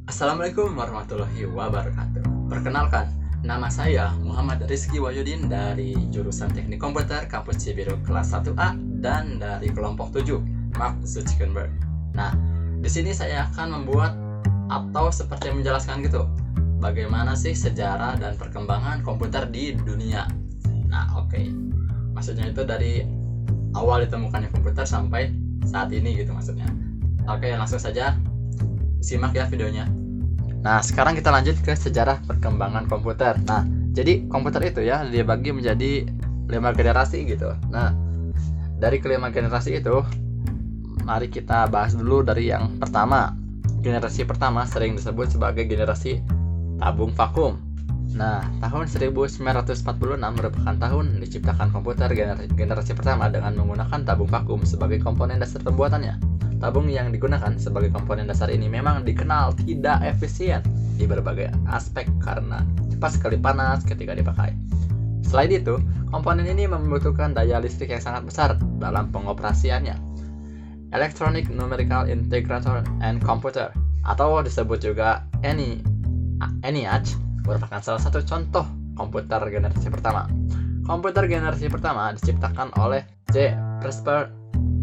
Assalamualaikum warahmatullahi wabarakatuh. Perkenalkan, nama saya Muhammad Rizky Wahyudin dari jurusan Teknik Komputer Kampus Cibiru kelas 1A dan dari kelompok 7 Mark Zuckerberg. Nah, di sini saya akan membuat atau seperti menjelaskan gitu, bagaimana sih sejarah dan perkembangan komputer di dunia. Nah, oke. Maksudnya itu dari awal ditemukannya komputer sampai saat ini gitu maksudnya. Oke, langsung saja simak ya videonya. Nah, sekarang kita lanjut ke sejarah perkembangan komputer. Nah, jadi komputer itu ya dibagi menjadi 5 generasi gitu. Nah, dari kelima generasi itu, mari kita bahas dulu dari yang pertama. Generasi pertama sering disebut sebagai generasi tabung vakum. Nah, tahun 1946 merupakan tahun diciptakan komputer generasi pertama dengan menggunakan tabung vakum sebagai komponen dasar pembuatannya. Tabung yang digunakan sebagai komponen dasar ini memang dikenal tidak efisien di berbagai aspek karena cepat sekali panas ketika dipakai. Selain itu, komponen ini membutuhkan daya listrik yang sangat besar dalam pengoperasiannya. Electronic Numerical Integrator and Computer atau disebut juga ENIAC merupakan salah satu contoh komputer generasi pertama. Komputer generasi pertama diciptakan oleh J. Presper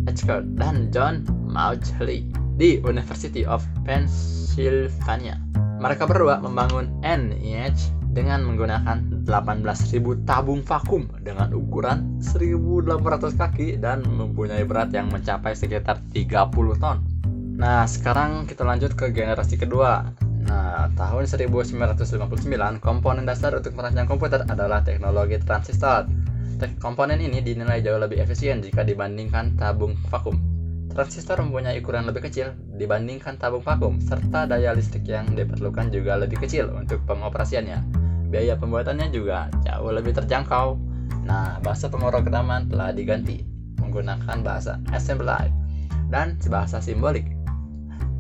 Eckert dan John Mauchly di University of Pennsylvania. Mereka berdua membangun ENIAC dengan menggunakan 18.000 tabung vakum dengan ukuran 1.800 kaki dan mempunyai berat yang mencapai sekitar 30 ton. Nah, sekarang kita lanjut ke generasi kedua. Nah, tahun 1959, komponen dasar untuk merancang komputer adalah teknologi transistor. Komponen ini dinilai jauh lebih efisien jika dibandingkan tabung vakum. Transistor mempunyai ukuran lebih kecil dibandingkan tabung vakum, serta daya listrik yang diperlukan juga lebih kecil untuk pengoperasiannya. Biaya pembuatannya juga jauh lebih terjangkau. Nah, bahasa pemrograman telah diganti menggunakan bahasa assembly dan bahasa simbolik.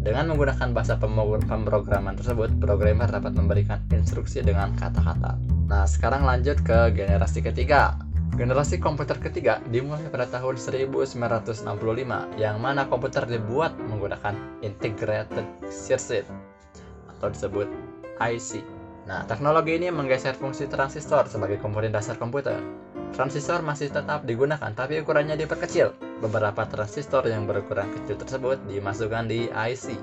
Dengan menggunakan bahasa pemrograman tersebut, programmer dapat memberikan instruksi dengan kata-kata. Nah, sekarang lanjut ke generasi ketiga. Generasi komputer ketiga dimulai pada tahun 1965, yang mana komputer dibuat menggunakan Integrated Circuit atau disebut IC. Nah, teknologi ini menggeser fungsi transistor sebagai komponen dasar komputer. Transistor masih tetap digunakan, tapi ukurannya diperkecil. Beberapa transistor yang berukuran kecil tersebut dimasukkan di IC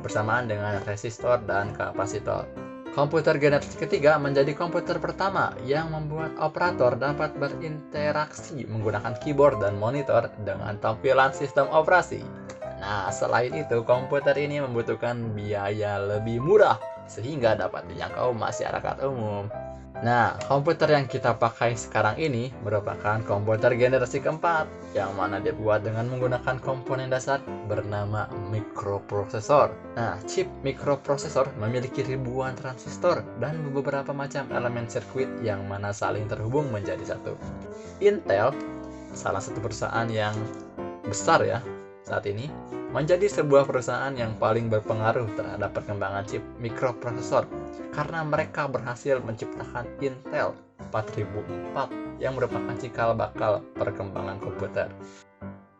bersamaan dengan resistor dan kapasitor. Komputer generasi ketiga menjadi komputer pertama yang membuat operator dapat berinteraksi menggunakan keyboard dan monitor dengan tampilan sistem operasi. Nah, selain itu, komputer ini membutuhkan biaya lebih murah sehingga dapat dijangkau masyarakat umum. Nah, komputer yang kita pakai sekarang ini merupakan komputer generasi keempat, yang mana dibuat dengan menggunakan komponen dasar bernama mikroprosesor. Nah, chip mikroprosesor memiliki ribuan transistor dan beberapa macam elemen sirkuit yang mana saling terhubung menjadi satu. Intel, salah satu perusahaan yang besar ya saat ini, menjadi sebuah perusahaan yang paling berpengaruh terhadap perkembangan chip mikroprosesor karena mereka berhasil menciptakan Intel 4004 yang merupakan cikal bakal perkembangan komputer.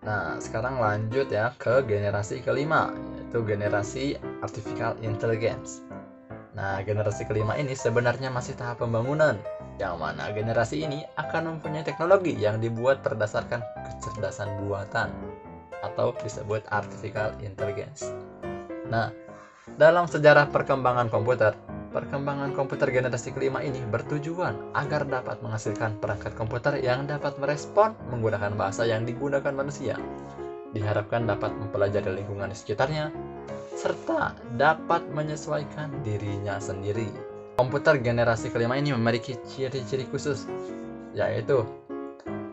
Nah, sekarang lanjut ya ke generasi kelima, yaitu generasi Artificial Intelligence. Nah, generasi kelima ini sebenarnya masih tahap pembangunan, yang mana generasi ini akan mempunyai teknologi yang dibuat berdasarkan kecerdasan buatan atau disebut artificial intelligence. Nah, dalam sejarah perkembangan komputer generasi kelima ini bertujuan agar dapat menghasilkan perangkat komputer yang dapat merespon menggunakan bahasa yang digunakan manusia. Diharapkan dapat mempelajari lingkungan di sekitarnya, serta dapat menyesuaikan dirinya sendiri. Komputer generasi kelima ini memiliki ciri-ciri khusus, yaitu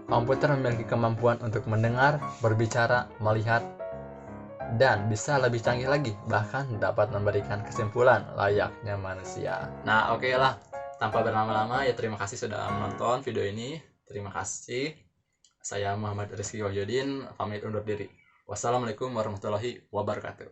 komputer memiliki kemampuan untuk mendengar, berbicara, melihat, dan bisa lebih canggih lagi, bahkan dapat memberikan kesimpulan layaknya manusia. Nah, oke lah. Tanpa berlama-lama, ya terima kasih sudah menonton video ini. Terima kasih. Saya Muhammad Rizky Wahyudin, pamit undur diri. Wassalamualaikum warahmatullahi wabarakatuh.